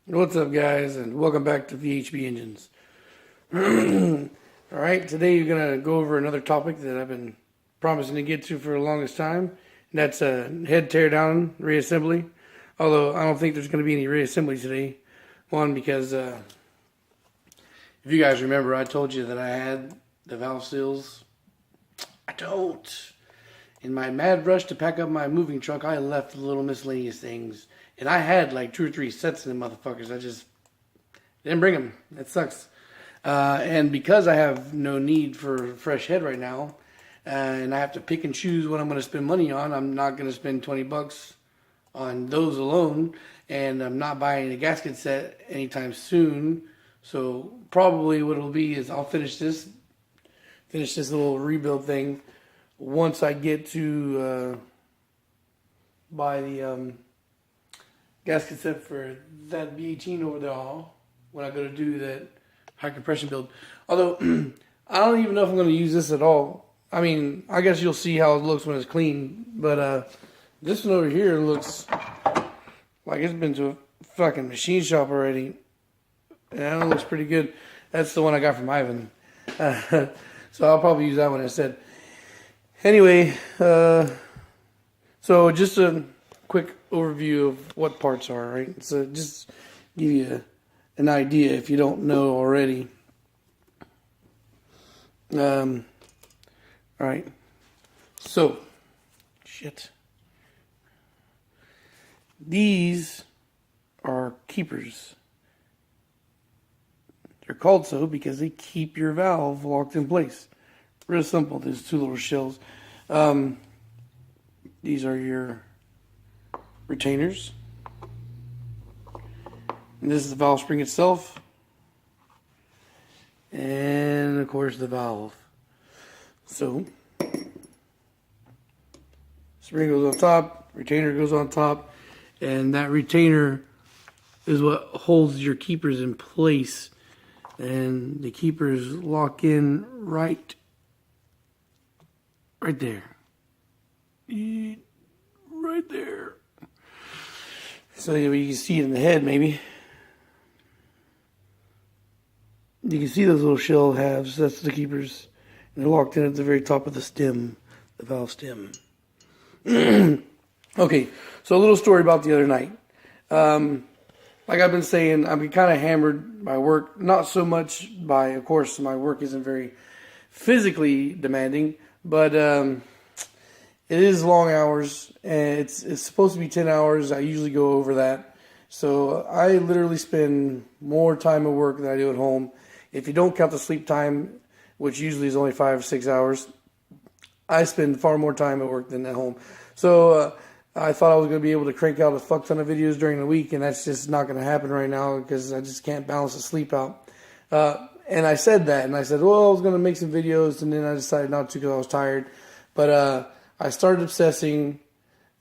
What's up, guys, and welcome back to VHB Engines. All right, today you're gonna go over another topic that I've been promising to get to for the longest time, and that's head tear down reassembly. Although I don't think there's gonna be any reassembly today. One, because if you guys remember, I told you that I had the valve seals. I don't. In my mad rush to pack up my moving truck, I left the little miscellaneous things. And I had like 2 or 3 sets of them motherfuckers. I just didn't bring them. That sucks. And because I have no need for a fresh head right now, and I have to pick and choose what I'm going to spend money on, I'm not going to spend 20 bucks on those alone. And I'm not buying a gasket set anytime soon. So probably what it'll be is I'll finish this little rebuild thing once I get to buy the gasket set for that B18 over there when I go to do that high compression build. Although I don't even know if I'm going to use this at all. I mean, I guess you'll see how it looks when it's clean. But this one over here looks like it's been to a fucking machine shop already. And that looks pretty good. That's the one I got from Ivan. So I'll probably use that one instead. Anyway, so just a quick overview of what parts are, right? So just give you an idea if you don't know already. All right. So, shit. These are keepers. They're called so because they keep your valve locked in place. Real simple. There's 2 little shells. These are your retainers. And this is the valve spring itself. And of course the valve. So, spring goes on top, retainer goes on top, and that retainer is what holds your keepers in place. And the keepers lock in right there. Right there. So you can see it in the head, maybe. You can see those little shell halves. That's the keepers. And they're locked in at the very top of the stem, the valve stem. Okay, so a little story about the other night. Like I've been saying, I've been kind of hammered by work. Not so much by, of course, my work isn't very physically demanding, but it is long hours, and it's supposed to be 10 hours. I usually go over that. So I literally spend more time at work than I do at home. If you don't count the sleep time, which usually is only 5 or 6 hours, I spend far more time at work than at home. So I thought I was going to be able to crank out a fuck ton of videos during the week, and that's just not going to happen right now because I just can't balance the sleep out. And I said that, and I said, well, I was going to make some videos, and then I decided not to because I was tired. But I started obsessing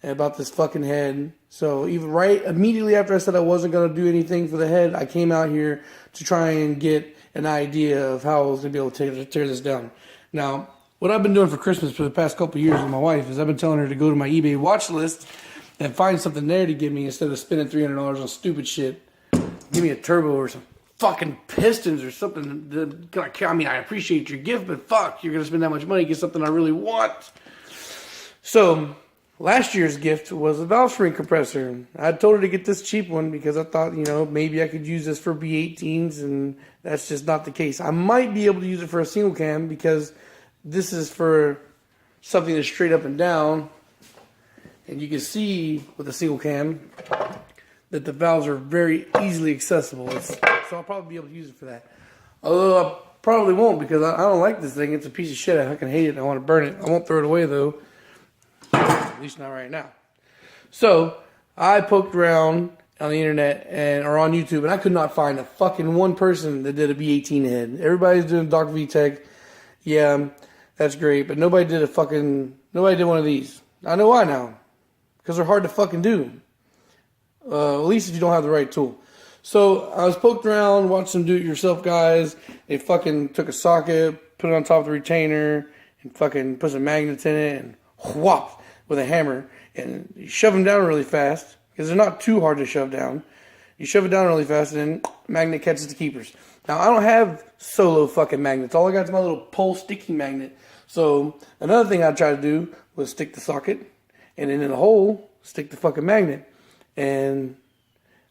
about this fucking head. So even immediately after I said I wasn't going to do anything for the head, I came out here to try and get an idea of how I was going to be able to tear this down. Now, what I've been doing for Christmas for the past couple of years with my wife is I've been telling her to go to my eBay watch list and find something there to give me instead of spending $300 on stupid shit. Give me a turbo or some fucking pistons or something. I mean, I appreciate your gift, but fuck, you're going to spend that much money to get something I really want. So, last year's gift was a valve spring compressor. I told her to get this cheap one because I thought, maybe I could use this for B18s, and that's just not the case. I might be able to use it for a single cam because this is for something that's straight up and down. And you can see with a single cam that the valves are very easily accessible. So I'll probably be able to use it for that. Although I probably won't because I don't like this thing. It's a piece of shit. I fucking hate it. I want to burn it. I won't throw it away though. At least not right now. So I poked around on the internet or on YouTube, and I could not find a fucking one person that did a B18 head. Everybody's doing Dr. VTech. Yeah, that's great, but nobody did one of these. I know why now. Because they're hard to fucking do. At least if you don't have the right tool. So I was poked around, watched some do-it-yourself guys. They fucking took a socket, put it on top of the retainer, and fucking put some magnets in it, and whop with a hammer, and you shove them down really fast because they're not too hard to shove down. You shove it down really fast, and then magnet catches the keepers. Now, I don't have solo fucking magnets. All I got is my little pole sticking magnet. So, another thing I tried to do was stick the socket, and then in the hole, stick the fucking magnet. And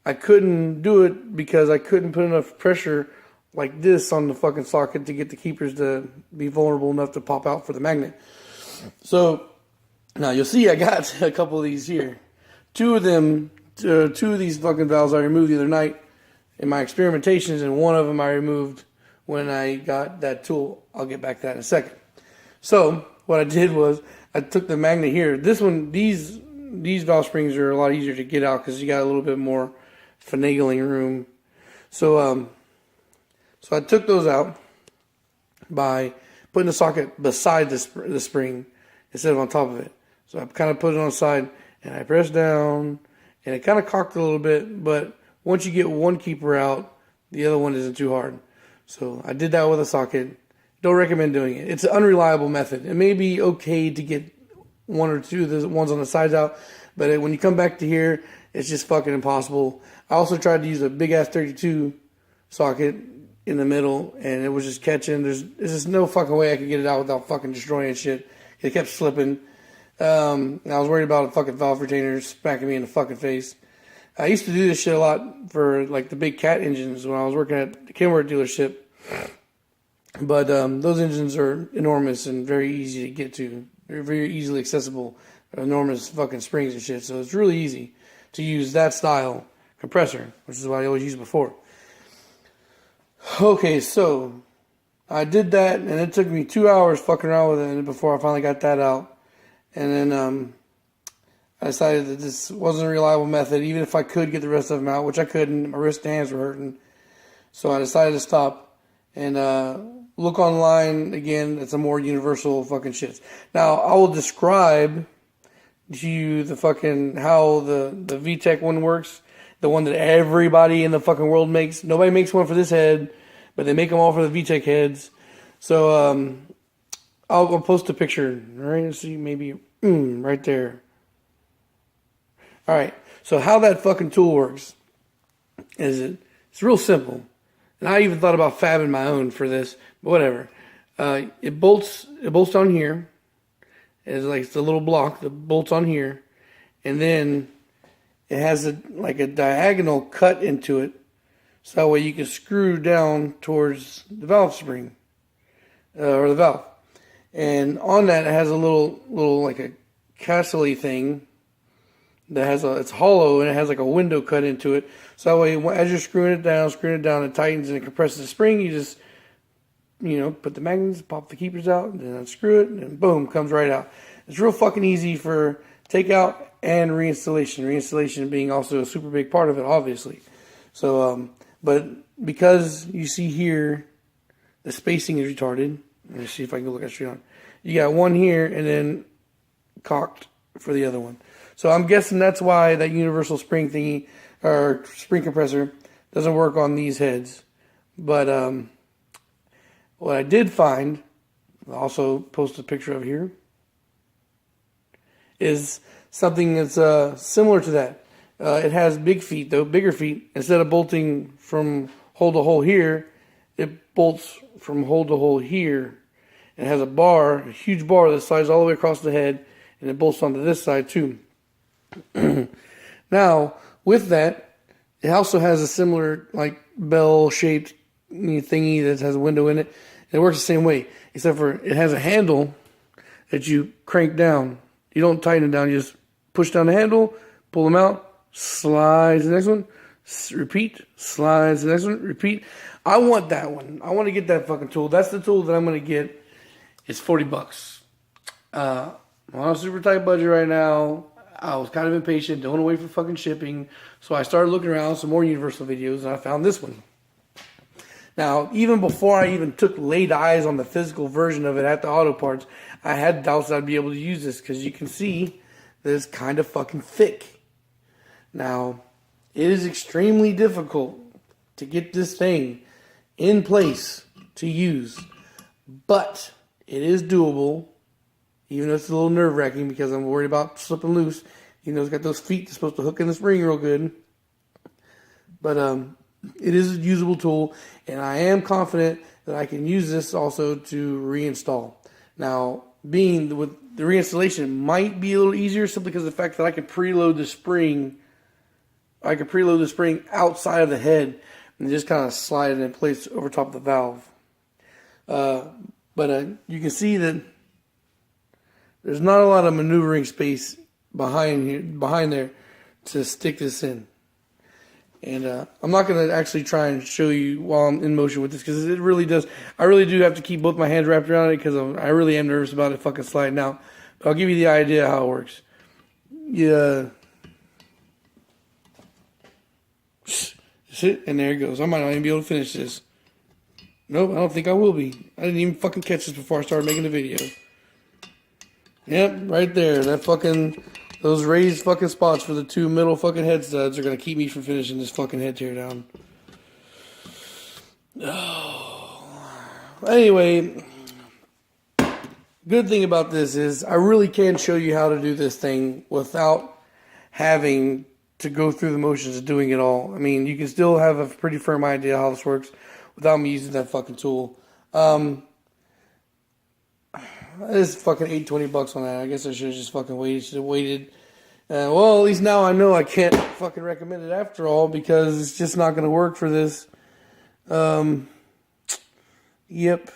I couldn't do it because I couldn't put enough pressure like this on the fucking socket to get the keepers to be vulnerable enough to pop out for the magnet. So, now you'll see I got a couple of these here. Two of these fucking valves I removed the other night in my experimentations, and one of them I removed when I got that tool. I'll get back to that in a second. So, what I did was I took the magnet here. This one, these valve springs are a lot easier to get out because you got a little bit more finagling room. So, so I took those out by putting the socket beside the spring instead of on top of it. So I kind of put it on the side, and I pressed down, and it kind of cocked a little bit, but once you get one keeper out, the other one isn't too hard. So I did that with a socket. Don't recommend doing it. It's an unreliable method. It may be okay to get one or two of the ones on the sides out, but when you come back to here, it's just fucking impossible. I also tried to use a big-ass 32 socket in the middle, and it was just catching. There's just no fucking way I could get it out without fucking destroying shit. It kept slipping. I was worried about a fucking valve retainer smacking me in the fucking face. I used to do this shit a lot for like the big cat engines when I was working at the Kenworth dealership. But those engines are enormous and very easy to get to. They're very easily accessible. Enormous fucking springs and shit. So it's really easy to use that style compressor, which is what I always used before. Okay, so I did that, and it took me 2 hours fucking around with it before I finally got that out. And then I decided that this wasn't a reliable method, even if I could get the rest of them out, which I couldn't. My wrist and hands were hurting. So I decided to stop and look online again at some more universal fucking shits. Now, I will describe to you the fucking how the VTech one works. The one that everybody in the fucking world makes. Nobody makes one for this head, but they make them all for the VTech heads. So I'll post a picture. All right, let's see, maybe right there. All right, so how that fucking tool works is it's real simple. And I even thought about fabbing my own for this, but whatever. It bolts on here. It's a little block that bolts on here, and then it has a diagonal cut into it, so that way you can screw down towards the valve spring or the valve. And on that, it has a little like a castle-y thing that has it's hollow, and it has like a window cut into it. So that way, as you're screwing it down, it tightens and it compresses the spring. You just put the magnets, pop the keepers out, and then unscrew it, and boom, comes right out. It's real fucking easy for takeout and reinstallation. Reinstallation being also a super big part of it, obviously. So, but because you see here, the spacing is retarded. Let me see if I can look at straight on. You got one here, and then cocked for the other one. So I'm guessing that's why that universal spring thingy, or spring compressor, doesn't work on these heads. But, what I did find, I'll also post a picture of here, is something that's similar to that. It has big feet, though, bigger feet. Instead of bolting from hole to hole here, it bolts from hole to hole here. It has a huge bar that slides all the way across the head, and it bolts onto this side too. Now, with that, it also has a similar like bell-shaped thingy that has a window in it. It works the same way, except for it has a handle that you crank down. You don't tighten it down. You just push down the handle, pull them out, slides the next one, repeat, slides the next one, repeat. I want that one. I want to get that fucking tool. That's the tool that I'm going to get. It's $40. I'm on a super tight budget right now. I was kind of impatient, don't wait for fucking shipping. So I started looking around some more Universal videos, and I found this one. Now, even before I even laid eyes on the physical version of it at the auto parts, I had doubts that I'd be able to use this, because you can see that it's kind of fucking thick. Now, it is extremely difficult to get this thing in place to use, but it is doable, even though it's a little nerve-wracking because I'm worried about slipping loose. It's got those feet that's supposed to hook in the spring real good. But it is a usable tool, and I am confident that I can use this also to reinstall. Now, being with the reinstallation might be a little easier simply because of the fact that I could preload the spring. I could preload the spring outside of the head and just kind of slide it in place over top of the valve. But you can see that there's not a lot of maneuvering space behind there to stick this in. And I'm not going to actually try and show you while I'm in motion with this because it really does. I really do have to keep both my hands wrapped around it because I really am nervous about it fucking sliding out. But I'll give you the idea how it works. Yeah. Sit, and there it goes. I might not even be able to finish this. Nope, I don't think I will be. I didn't even fucking catch this before I started making the video. Yep, right there. Those raised fucking spots for the two middle fucking head studs are going to keep me from finishing this fucking head teardown. Oh. Anyway, good thing about this is I really can show you how to do this thing without having to go through the motions of doing it all. I mean, you can still have a pretty firm idea how this works without me using that fucking tool. It's fucking $820 on that. I guess I should have just fucking waited. Should have waited. Well, at least now I know I can't fucking recommend it after all because it's just not going to work for this. Yep.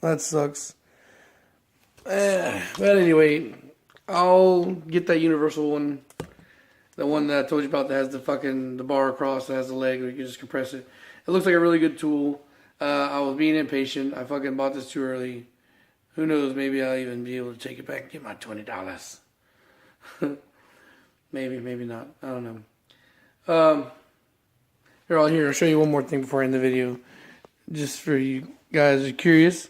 That sucks. But anyway, I'll get that universal one. The one that I told you about that has the bar across, that has the leg where you can just compress it. It looks like a really good tool. I was being impatient. I fucking bought this too early. Who knows, maybe I'll even be able to take it back and get my $20. Maybe not. I don't know. Here, I'll show you one more thing before I end the video. Just for you guys who are curious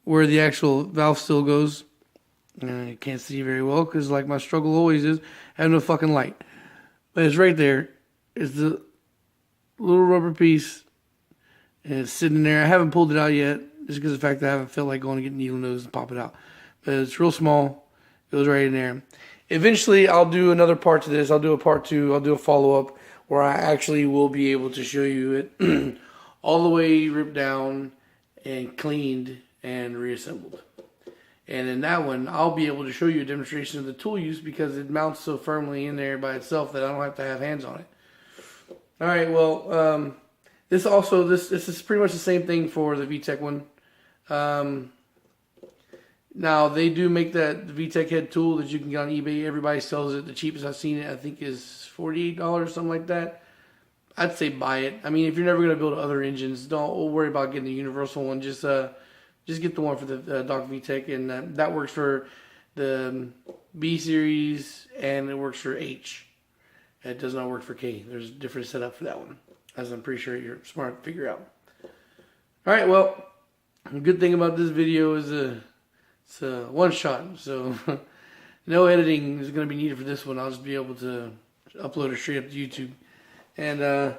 where the actual valve still goes. You can't see very well because like my struggle always is, I have no fucking light. But it's right there. It's the little rubber piece. And it's sitting there. I haven't pulled it out yet. Just because of the fact that I haven't felt like going to get needle nose and pop it out. But it's real small. It goes right in there. Eventually, I'll do another part to this. I'll do a part 2. I'll do a follow-up where I actually will be able to show you it all the way ripped down and cleaned and reassembled. And in that one, I'll be able to show you a demonstration of the tool use because it mounts so firmly in there by itself that I don't have to have hands on it. All right, well, this is pretty much the same thing for the VTech one. Now they do make the VTech head tool that you can get on eBay. Everybody sells it. The cheapest I've seen it, I think, is $48, something like that. I'd say buy it. I mean, if you're never going to build other engines, don't worry about getting the universal one. Just get the one for the Doc VTech, and that works for the B series and it works for H. It does not work for K. There's a different setup for that one, as I'm pretty sure you're smart to figure out. All right, well, the good thing about this video is it's a one shot, so no editing is going to be needed for this one. I'll just be able to upload it straight up to YouTube. And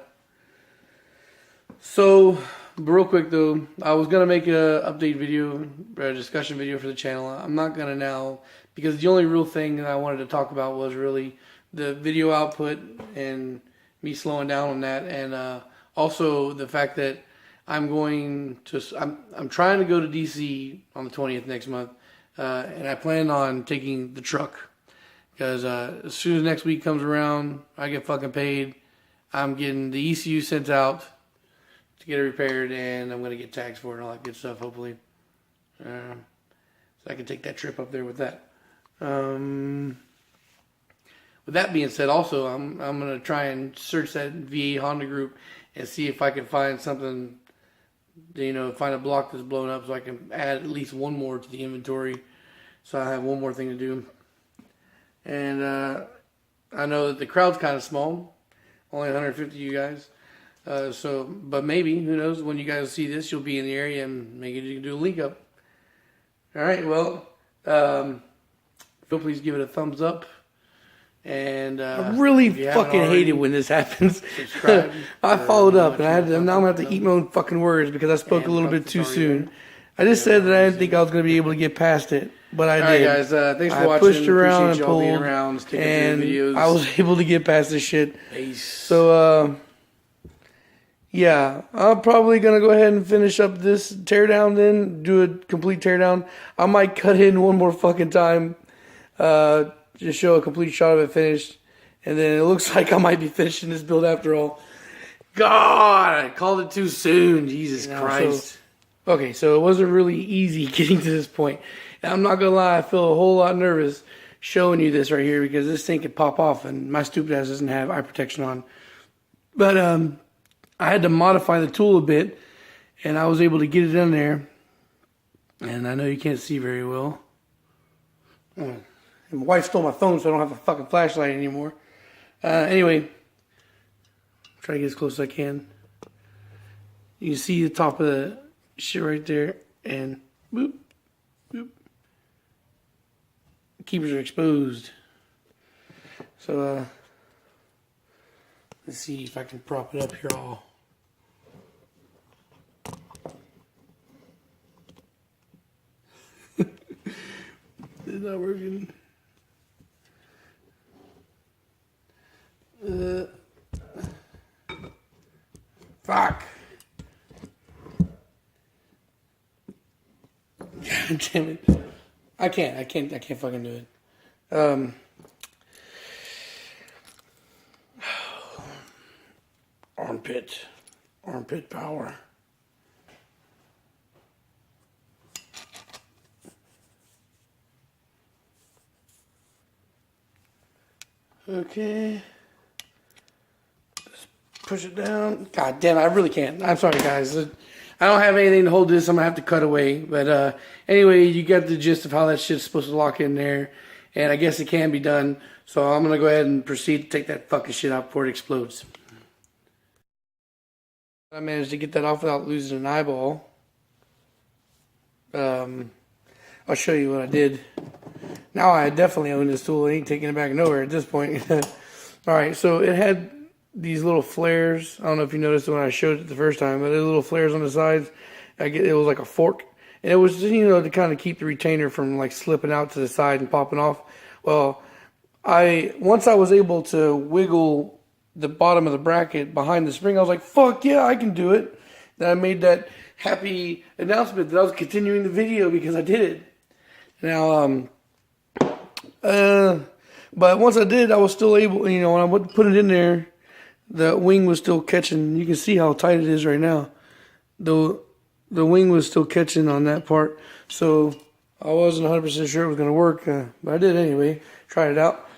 so, real quick though, I was going to make a update video, a discussion video for the channel. I'm not going to now, because the only real thing that I wanted to talk about was really the video output and me slowing down on that, and also the fact that I'm trying to go to DC on the 20th next month, and I plan on taking the truck because as soon as next week comes around, I get fucking paid. I'm getting the ECU sent out to get it repaired, and I'm gonna get tags for it and all that good stuff. Hopefully, so I can take that trip up there with that. With that being said, also I'm gonna try and search that VA Honda group and see if I can find something. Find a block that's blown up so I can add at least one more to the inventory, so I have one more thing to do. And I know that the crowd's kind of small, only 150 of you guys. But maybe, who knows, when you guys see this, you'll be in the area and maybe you can do a link up. All right, well, please give it a thumbs up. And I really fucking hate it when this happens. I followed up, and now I'm going to have to eat my own fucking words because I spoke a little bit too soon. I just said that I didn't think I was going to be able to get past it, but I did. All right, guys, thanks for watching. I pushed around and pulled, and I was able to get past this shit. Peace. So, yeah, I'm probably gonna go ahead and finish up this teardown. Then do a complete teardown. I might cut in one more fucking time, just show a complete shot of it finished, and then it looks like I might be finishing this build after all. God, I called it too soon. Jesus Christ. Okay, so it wasn't really easy getting to this point. And I'm not gonna lie, I feel a whole lot nervous showing you this right here because this thing could pop off, and my stupid ass doesn't have eye protection on. But I had to modify the tool a bit, and I was able to get it in there. And I know you can't see very well. And my wife stole my phone, so I don't have a fucking flashlight anymore. Anyway, try to get as close as I can. You can see the top of the shit right there, and boop, boop. The keepers are exposed. So, let's see if I can prop it up here all. It's not working. Fuck. God damn it. I can't fucking do it. Armpit power. Okay. Just push it down. God damn it, I really can't. I'm sorry, guys. I don't have anything to hold this. I'm going to have to cut away. But anyway, you got the gist of how that shit's supposed to lock in there. And I guess it can be done. So I'm going to go ahead and proceed to take that fucking shit out before it explodes. I managed to get that off without losing an eyeball. I'll show you what I did. Now I definitely own this tool. I ain't taking it back nowhere at this point. Alright, so it had these little flares. I don't know if you noticed when I showed it the first time, but there were little flares on the sides. It was like a fork. And it was just, to kind of keep the retainer from like slipping out to the side and popping off. Well, once I was able to wiggle the bottom of the bracket behind the spring, I was like, fuck yeah, I can do it. Then I made that happy announcement that I was continuing the video because I did it. Now, but once I did, I was still able, when I would put it in there, the wing was still catching. You can see how tight it is right now. The wing was still catching on that part. So I wasn't 100% sure it was going to work, but I did anyway. Tried it out.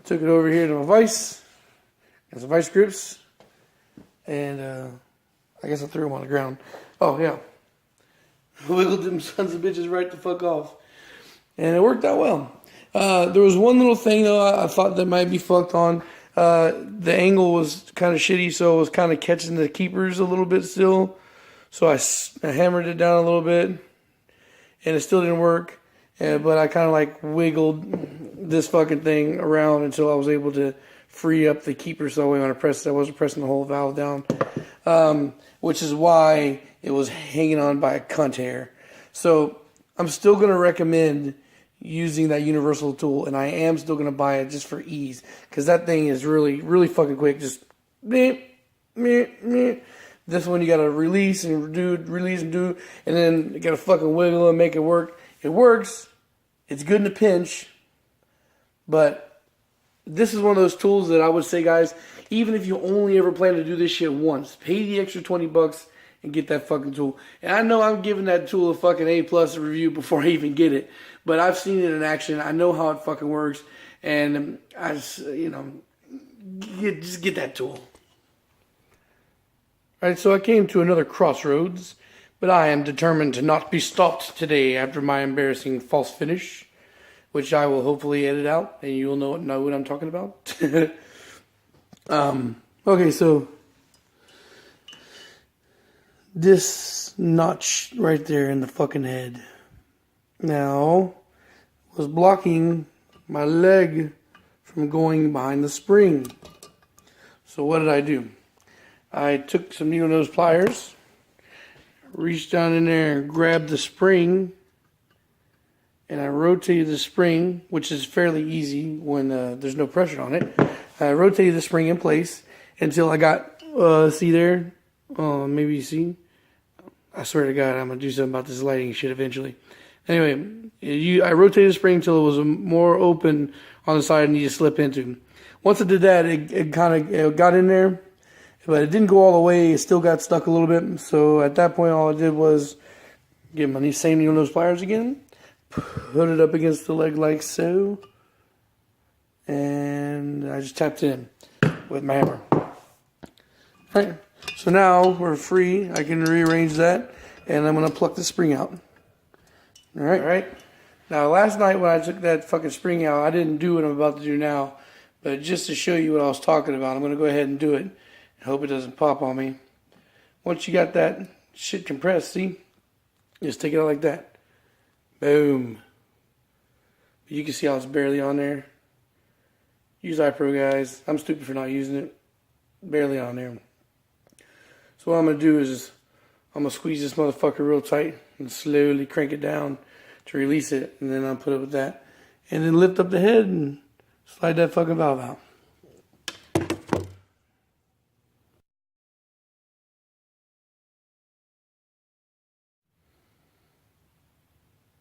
Took it over here to my vise. Got some vice grips. And I guess I threw them on the ground. Oh, yeah. Wiggled them sons of bitches right the fuck off. And it worked out well. There was one little thing, though, I thought that might be fucked on. The angle was kind of shitty, so it was kind of catching the keepers a little bit still. So I hammered it down a little bit, and it still didn't work. But I kind of like wiggled this fucking thing around until I was able to free up the keeper so when I pressed it, I wasn't pressing the whole valve down. Which is why it was hanging on by a cunt hair. So I'm still going to recommend using that universal tool, and I am still going to buy it just for ease, because that thing is really, really fucking quick. Just meh, meh, meh. This one you got to release and do, release and do, and then you got to fucking wiggle and make it work. It works. It's good in a pinch, but this is one of those tools that I would say, guys, even if you only ever plan to do this shit once, pay the extra $20 and get that fucking tool. And I know I'm giving that tool a fucking A+ review before I even get it, but I've seen it in action. I know how it fucking works, and I just, just get that tool. Alright, so I came to another crossroads, but I am determined to not be stopped today after my embarrassing false finish, which I will hopefully edit out, and you will know what I'm talking about. Okay, so this notch right there in the fucking head now was blocking my leg from going behind the spring. So what did I do? I took some needle nose pliers, reached down in there and grabbed the spring, and I rotated the spring, which is fairly easy when there's no pressure on it. I rotated the spring in place until I got, see there, Oh, maybe you see. I swear to God, I'm gonna do something about this lighting shit eventually. Anyway, I rotated the spring until it was more open on the side and you just slip into. Once it did that, it kind of got in there, but it didn't go all the way. It still got stuck a little bit. So at that point, all I did was get my same needle nose pliers again, put it up against the leg like so, and I just tapped it in with my hammer. All right. So now we're free. I can rearrange that, and I'm gonna pluck the spring out. All right. Now, last night when I took that fucking spring out, I didn't do what I'm about to do now, but just to show you what I was talking about, I'm gonna go ahead and do it, and hope it doesn't pop on me. Once you got that shit compressed, see, just take it out like that. Boom. You can see how it's barely on there. Use iPro, guys. I'm stupid for not using it. Barely on there. So what I'm going to do is I'm going to squeeze this motherfucker real tight and slowly crank it down to release it. And then I'll put it with that. And then lift up the head and slide that fucking valve out.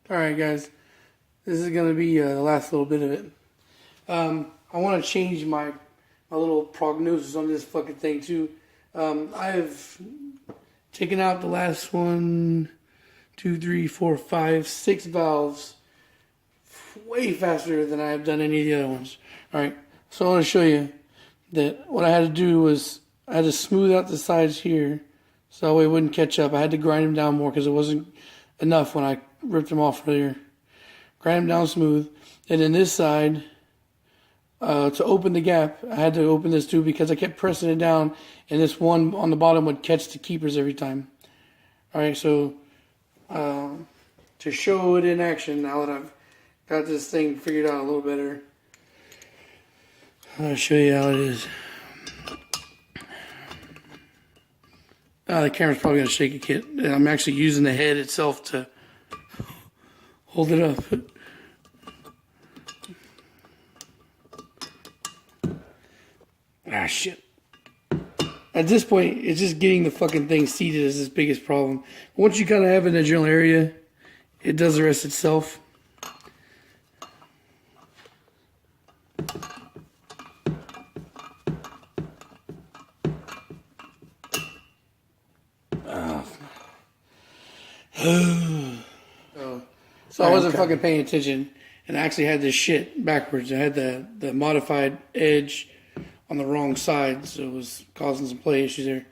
Alright guys, this is going to be the last little bit of it. I want to change my little prognosis on this fucking thing too. I've taken out the last 1, 2, 3, 4, 5, 6 valves way faster than I have done any of the other ones. Alright, so I want to show you that what I had to do was I had to smooth out the sides here so that way it wouldn't catch up. I had to grind them down more because it wasn't enough when I ripped them off earlier. Grind them down smooth. And then this side, to open the gap, I had to open this too because I kept pressing it down and this one on the bottom would catch the keepers every time. Alright, so to show it in action now that I've got this thing figured out a little better, I'll show you how it is. The camera's probably going to shake a kit. I'm actually using the head itself to hold it up. Ah, shit. At this point, it's just getting the fucking thing seated is its biggest problem. Once you kind of have it in a general area, it does the rest itself. So I wasn't fucking paying attention, and I actually had this shit backwards. I had the modified edge on the wrong side, so it was causing some play issues there.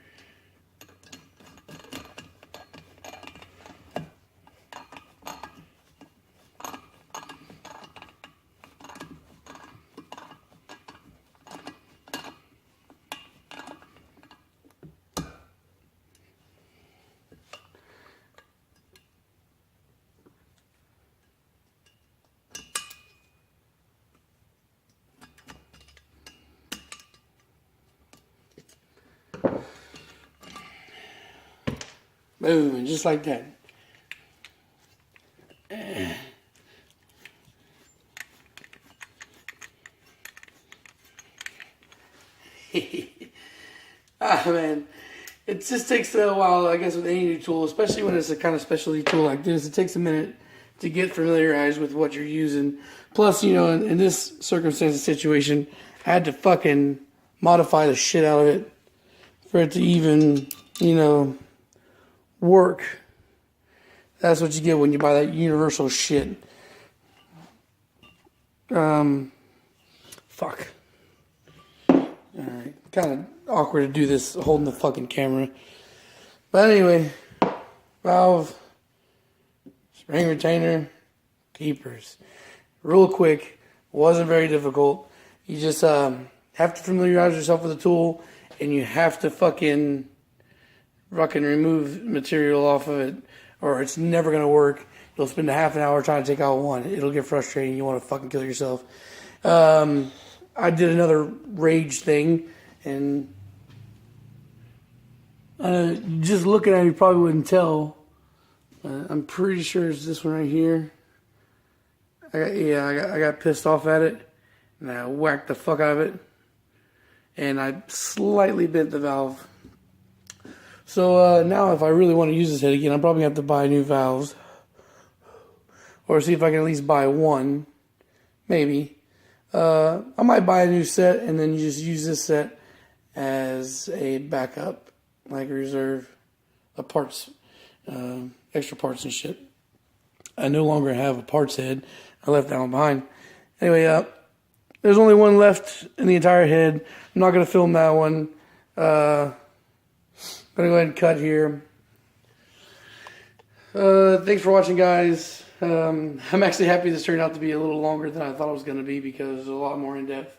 Boom, and just like that. Man, it just takes a while, I guess, with any new tool, especially when it's a kind of specialty tool like this. It takes a minute to get familiarized with what you're using. Plus, you know, in this circumstance and situation, I had to fucking modify the shit out of it for it to even, you know, work. That's what you get when you buy that universal shit. Fuck. Alright, kind of awkward to do this holding the fucking camera. But anyway, valve, spring retainer, keepers. Real quick, wasn't very difficult. You just have to familiarize yourself with the tool, and you have to fucking remove material off of it, or it's never going to work. You'll spend a half an hour trying to take out one. It'll get frustrating. You want to fucking kill yourself. I did another rage thing, and just looking at it, you probably wouldn't tell. I'm pretty sure it's this one right here. I got pissed off at it, and I whacked the fuck out of it, and I slightly bent the valve. So now if I really want to use this head again, I'm probably going to have to buy new valves. Or see if I can at least buy one. Maybe. I might buy a new set and then just use this set as a backup. Like a reserve of parts. Extra parts and shit. I no longer have a parts head. I left that one behind. Anyway, there's only one left in the entire head. I'm not going to film that one. I'm going to go ahead and cut here. Thanks for watching, guys. I'm actually happy this turned out to be a little longer than I thought it was going to be because it's a lot more in depth.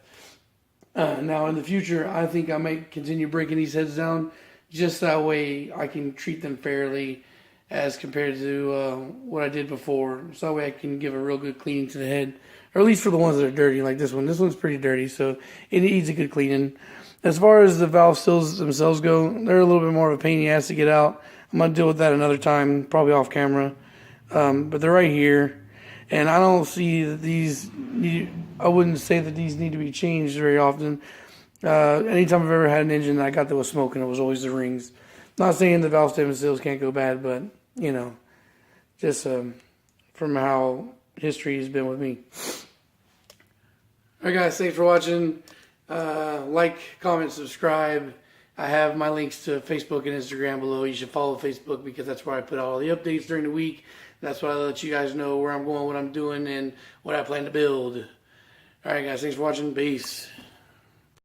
Now, in the future, I think I might continue breaking these heads down just that way I can treat them fairly as compared to what I did before. So that way I can give a real good cleaning to the head, or at least for the ones that are dirty like this one. This one's pretty dirty, so it needs a good cleaning. As far as the valve seals themselves go, they're a little bit more of a pain in the ass to get out. I'm going to deal with that another time, probably off camera. But they're right here. And I don't see that these I wouldn't say that these need to be changed very often. Anytime I've ever had an engine that I got that was smoking, it was always the rings. Not saying the valve stem and seals can't go bad, but, you know, just from how history has been with me. Alright guys, thanks for watching. Like, comment, subscribe. I have my links to Facebook and Instagram below. You should follow Facebook because that's where I put all the updates during the week. That's why I let you guys know where I'm going, what I'm doing, and what I plan to build. Alright guys, thanks for watching. Peace.